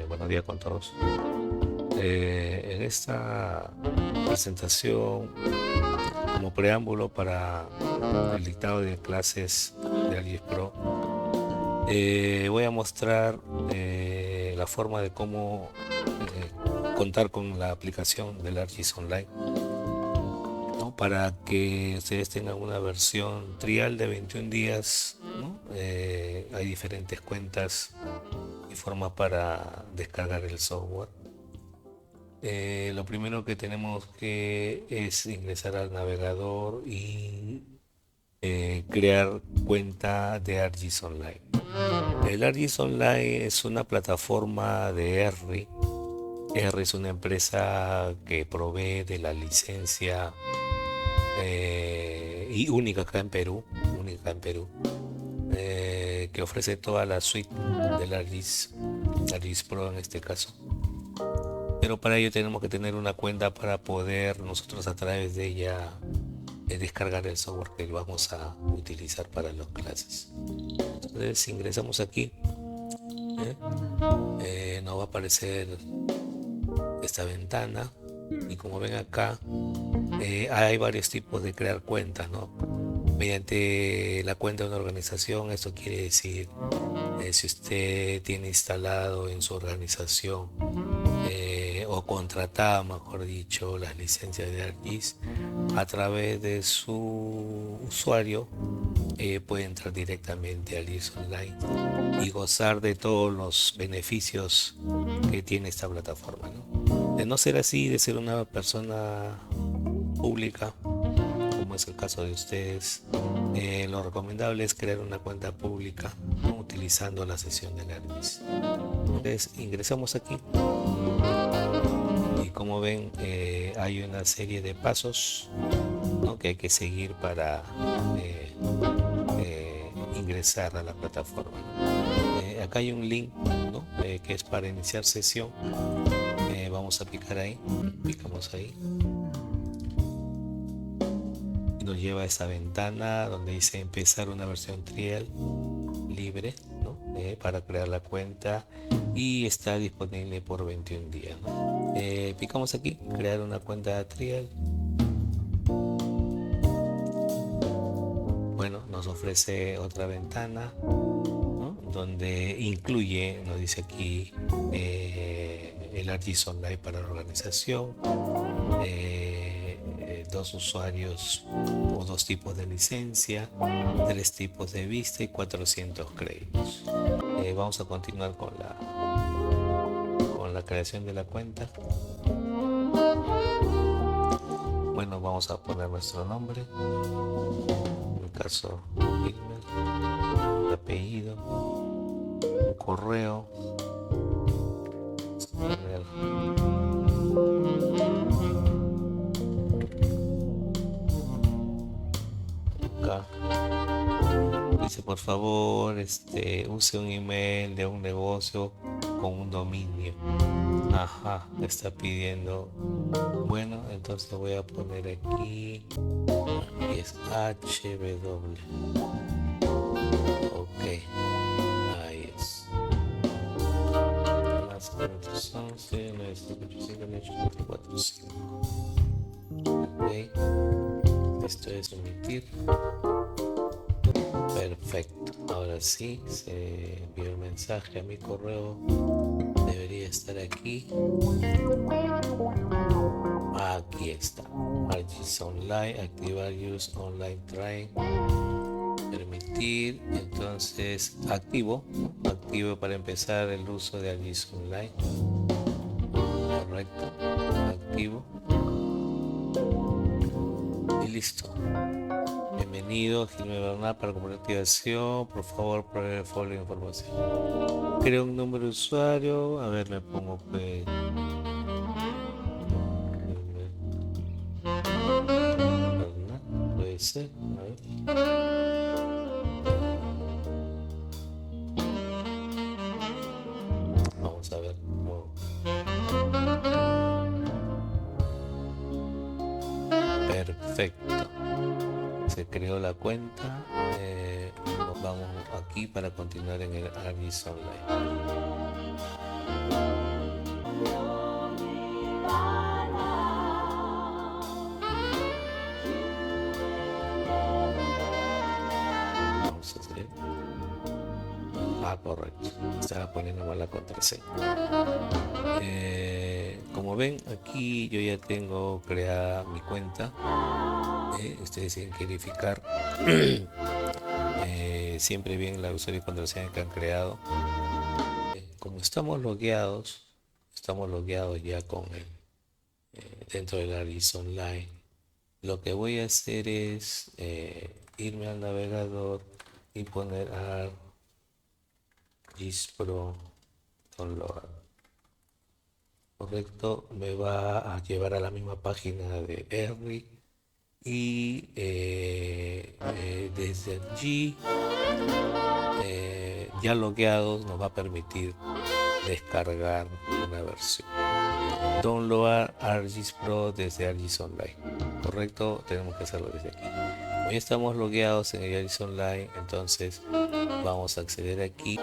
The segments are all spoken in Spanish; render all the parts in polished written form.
buenos días con todos. En esta presentación, como preámbulo para el dictado de clases de ArcGIS Pro, voy a mostrar la forma de cómo contar con la aplicación del ArcGIS Online, ¿no? Para que ustedes tengan una versión trial de 21 días, ¿no? Hay diferentes cuentas y formas para descargar el software. Lo primero que tenemos que es ingresar al navegador y crear cuenta de ArcGIS Online. El ArcGIS Online es una plataforma de ERRI. ERRI es una empresa que provee de la licencia y única acá en Perú, que ofrece toda la suite del ArcGIS Pro en este caso. Pero para ello tenemos que tener una cuenta para poder nosotros a través de ella descargar el software que vamos a utilizar para las clases. Entonces ingresamos aquí, nos va a aparecer esta ventana y como ven acá hay varios tipos de crear cuentas, ¿no? Mediante la cuenta de una organización, esto quiere decir si usted tiene instalado en su organización o contratada, mejor dicho, las licencias de ArcGIS, a través de su usuario puede entrar directamente al ArcGIS Online y gozar de todos los beneficios que tiene esta plataforma, ¿no? De no ser así, de ser una persona pública, como es el caso de ustedes, lo recomendable es crear una cuenta pública, ¿no? Utilizando la sesión del ArcGIS. Entonces ingresamos aquí y como ven hay una serie de pasos, ¿no? Que hay que seguir para ingresar a la plataforma. Acá hay un link, ¿no? Que es para iniciar sesión. Vamos a picar ahí, picamos ahí y nos lleva a esa ventana donde dice empezar una versión trial libre, ¿no? Para crear la cuenta y está disponible por 21 días, ¿no? Picamos aquí, crear una cuenta trial. Bueno, nos ofrece otra ventana, ¿no? Donde incluye, nos dice aquí, el ArcGIS Online para la organización, 2 usuarios o 2 tipos de licencia, 3 tipos de vista y 400 créditos. Vamos a continuar con la creación de la cuenta. Bueno, vamos a poner nuestro nombre, en mi caso email, apellido, un correo, acá dice por favor use un email de un negocio con un dominio. Ajá, me está pidiendo. Bueno, entonces voy a poner aquí y es HW. Ok, ahí es. Más 511 985 ok, esto es omitir. Perfecto, ahora sí se envió el mensaje a mi correo. Debería estar aquí. Aquí está. ArcGIS Online, activar Use Online Train. Permitir. Entonces activo para empezar el uso de ArcGIS Online. Correcto. Activo. Y listo. Bienvenido, Gilme Bernal, para completar activación. Por favor, pruebe el folio de información. Creo un número de usuario. A ver, me pongo pues. Puede ser. A ver. Vamos a ver. Perfecto. Se creó la cuenta. Nos vamos aquí para continuar en el ArcGIS Online. Vamos a hacer. Correcto. Estaba poniendo mal la contraseña. Como ven, aquí yo ya tengo creada mi cuenta. Ustedes tienen que verificar siempre bien la usuario y contraseña que han creado. Como estamos logueados ya con dentro del ARGIS Online. Lo que voy a hacer es irme al navegador y poner ARGIS Pro Download. Correcto, me va a llevar a la misma página de ERRI y desde allí ya logueados nos va a permitir descargar una versión. Download ARGIS Pro desde ARGIS Online. Correcto, tenemos que hacerlo desde aquí. Hoy estamos logueados en el ARGIS Online, entonces vamos a acceder aquí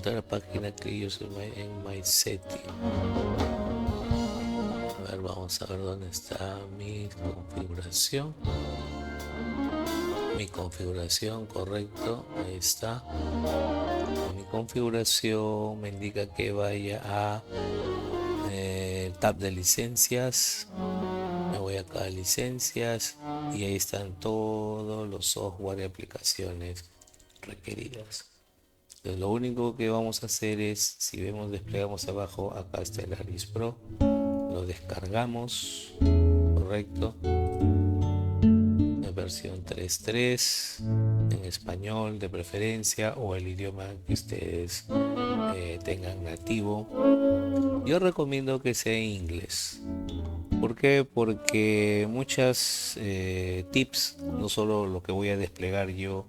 a la página que yo soy en My Setting. A ver, vamos a ver dónde está mi configuración. Mi configuración, correcto, ahí está. Mi configuración me indica que vaya a tab de licencias. Me voy acá a licencias y ahí están todos los software y aplicaciones requeridas. Entonces, lo único que vamos a hacer es, si vemos, desplegamos abajo, acá está el ARGIS Pro, lo descargamos, correcto, en versión 3.3 en español de preferencia o el idioma que ustedes tengan nativo. Yo recomiendo que sea en inglés. ¿Por qué? Porque muchas tips, no solo lo que voy a desplegar yo,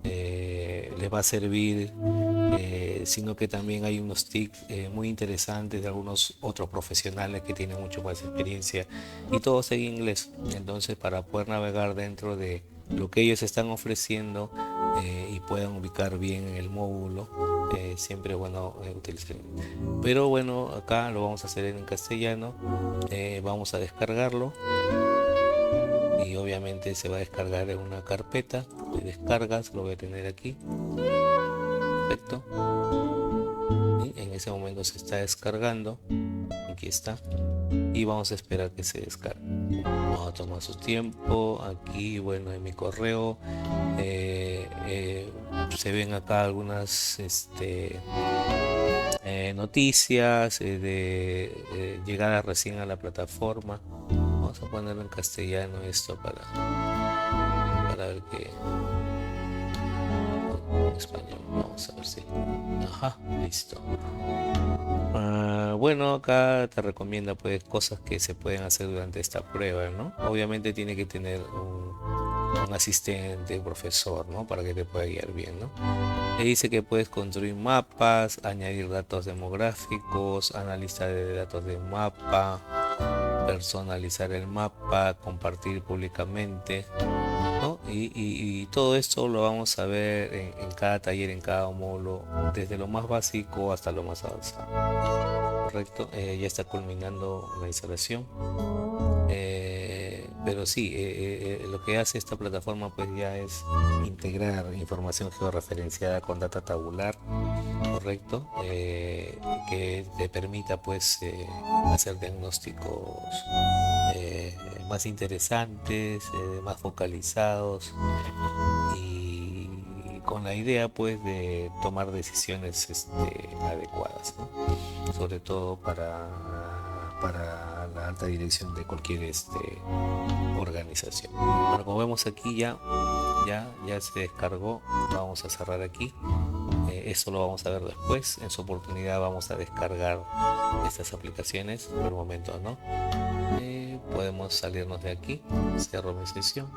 les va a servir, sino que también hay unos tips muy interesantes de algunos otros profesionales que tienen mucho más experiencia y todos en inglés. Entonces, para poder navegar dentro de lo que ellos están ofreciendo y puedan ubicar bien en el módulo, siempre es bueno utilizar. Pero bueno, acá lo vamos a hacer en castellano. Vamos a descargarlo y obviamente se va a descargar en una carpeta de descargas. Lo voy a tener aquí. Perfecto. Y en ese momento se está descargando. Aquí está. Y vamos a esperar que se descargue. Vamos a tomar su tiempo. Aquí, bueno, en mi correo se ven acá algunas noticias de llegada recién a la plataforma. Vamos a ponerlo en castellano esto para ver qué. En español, vamos a ver si. Ajá, listo. Bueno, acá te recomienda pues cosas que se pueden hacer durante esta prueba, ¿no? Obviamente tiene que tener un asistente, un profesor, ¿no? Para que te pueda guiar bien, ¿no? Te dice que puedes construir mapas, añadir datos demográficos, analizar de datos de mapa, personalizar el mapa, compartir públicamente, ¿no? Y todo esto lo vamos a ver en cada taller, en cada módulo, desde lo más básico hasta lo más avanzado. Correcto, ya está culminando la instalación. Pero sí, lo que hace esta plataforma pues ya es integrar información georreferenciada con data tabular, correcto, que te permita pues hacer diagnósticos más interesantes, más focalizados y con la idea pues de tomar decisiones adecuadas, ¿no? Sobre todo para la alta dirección de cualquier organización. Bueno, como vemos aquí ya se descargó. Vamos a cerrar aquí. Eso lo vamos a ver después. En su oportunidad vamos a descargar estas aplicaciones. Por el momento no. Podemos salirnos de aquí. Cierro mi sesión.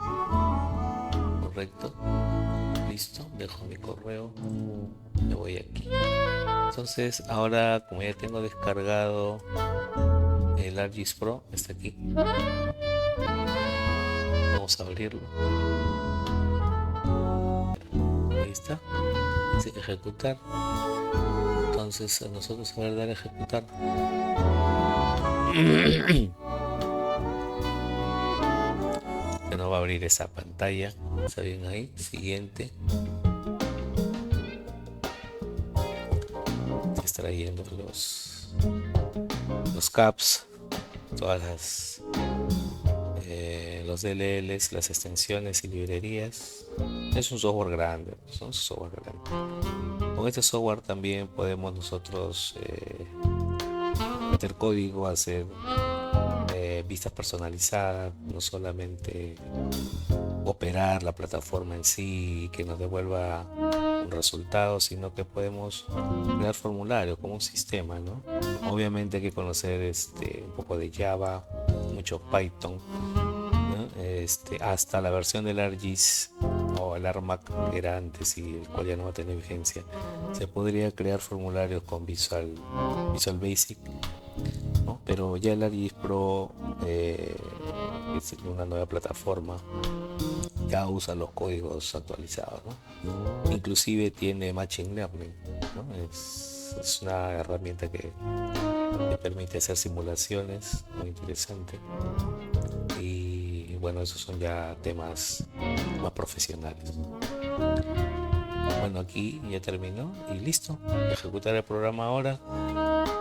Correcto. Listo. Dejo mi correo. Me voy aquí. Entonces ahora, como ya tengo descargado el ARGIS Pro, está aquí. Vamos a abrirlo. Ahí está. Dice ejecutar. Entonces a nosotros a ver, dar a ejecutar. Que no va a abrir esa pantalla. ¿Está bien ahí? Siguiente. Extrayendo los caps, todas los DLLs, las extensiones y librerías. Es un software grande, Con este software también podemos nosotros meter código, hacer vistas personalizadas, no solamente operar la plataforma en sí y que nos devuelva un resultado, sino que podemos crear formularios como un sistema, ¿no? Obviamente hay que conocer un poco de Java, mucho Python, ¿no? Hasta la versión del ArcGIS o el ARMAC que era antes y el cual ya no va a tener vigencia, se podría crear formularios con Visual Basic, ¿no? Pero ya el ArcGIS Pro es una nueva plataforma, ya usa los códigos actualizados, ¿no? Inclusive tiene Machine Learning, ¿no? Es una herramienta que te permite hacer simulaciones, muy interesante. Y bueno, esos son ya temas más profesionales. Bueno, aquí ya terminó y listo. Ejecutar el programa ahora,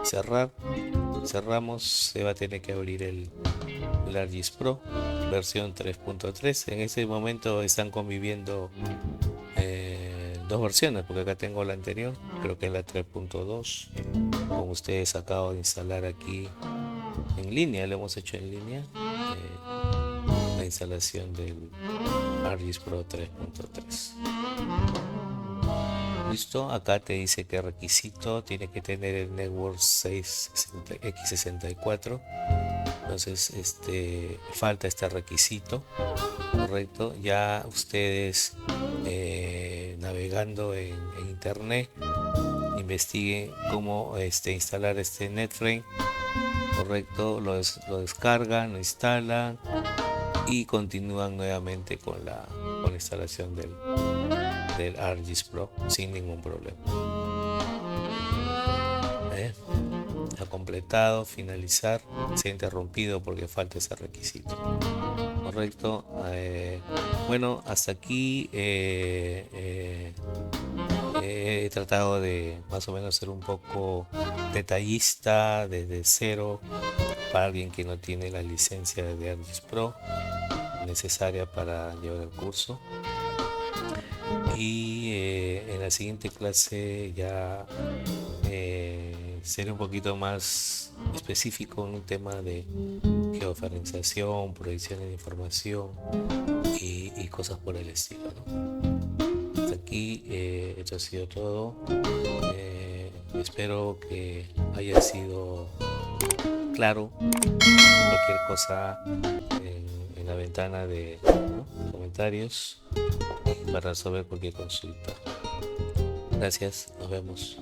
cerrar. Cerramos, se va a tener que abrir el ArcGIS Pro versión 3.3. En ese momento están conviviendo dos versiones, porque acá tengo la anterior, creo que es la 3.2. Como ustedes acabo de instalar aquí en línea, lo hemos hecho en línea, la instalación del ArcGIS Pro 3.3. Listo, acá te dice qué requisito tiene que tener el Network 6x64. Entonces falta este requisito, correcto. Ya ustedes navegando en internet investiguen cómo instalar este NetFrame, correcto. Lo descargan, lo instalan y continúan nuevamente con la instalación del ArcGIS Pro sin ningún problema. Ha completado, finalizar, se ha interrumpido porque falta ese requisito, correcto. Bueno, hasta aquí he tratado de más o menos ser un poco detallista desde cero para alguien que no tiene la licencia de ArcGIS Pro necesaria para llevar el curso. Y en la siguiente clase ya seré un poquito más específico en un tema de georreferenciación, proyecciones de información y cosas por el estilo, ¿no? Hasta aquí esto ha sido todo. Espero que haya sido claro. Cualquier cosa en la ventana de comentarios para resolver cualquier consulta. Gracias, nos vemos.